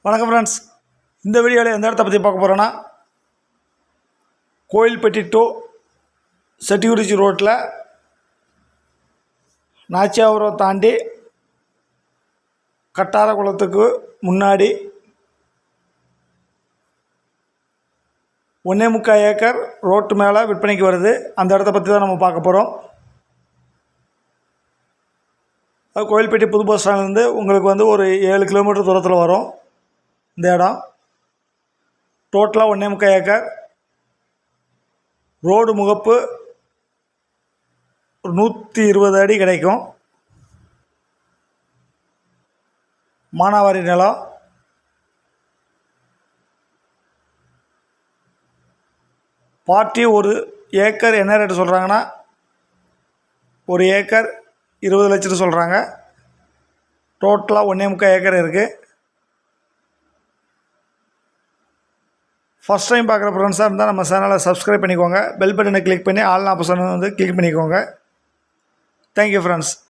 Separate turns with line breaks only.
வணக்கம் ஃப்ரெண்ட்ஸ். இந்த வீடியோவில் எந்த இடத்த பற்றி பார்க்க போகிறோன்னா, கோயில்பட்டி டு செட்டிகுறிச்சி ரோட்டில் நாச்சியாபுரம் தாண்டி கட்டாரகுளத்துக்கு முன்னாடி 1.25 ஏக்கர் ரோட்டு மேலே விற்பனைக்கு வருது. அந்த இடத்த பற்றி தான் நம்ம பார்க்க போகிறோம். அது கோயில்பட்டி புது பஸ் ஸ்டாண்ட்லேருந்து உங்களுக்கு ஒரு 7 கிலோமீட்டர் தூரத்தில் வரும். இந்த இடம் டோட்டலாக 1.25 ஏக்கர். ரோடு முகப்பு ஒரு 120 அடி கிடைக்கும். மானாவாரி நிலம். பார்ட்டி ஒரு ஏக்கர் என்ன ரேட்டு சொல்கிறாங்கன்னா, ஒரு ஏக்கர் 20 லட்சம் சொல்கிறாங்க. டோட்டலாக 1.25 ஏக்கர் இருக்குது. ஃபஸ்ட் டைம் பார்க்குற ஃப்ரெண்ட்ஸாக இருந்தால் நம்ம சேனலை சப்ஸ்கிரைப் பண்ணிக்கோங்க. பெல் பட்டனை கிளிக் பண்ணி ஆல் ஆப்ஷனை கிளிக் பண்ணிக்கோங்க. Thank you friends.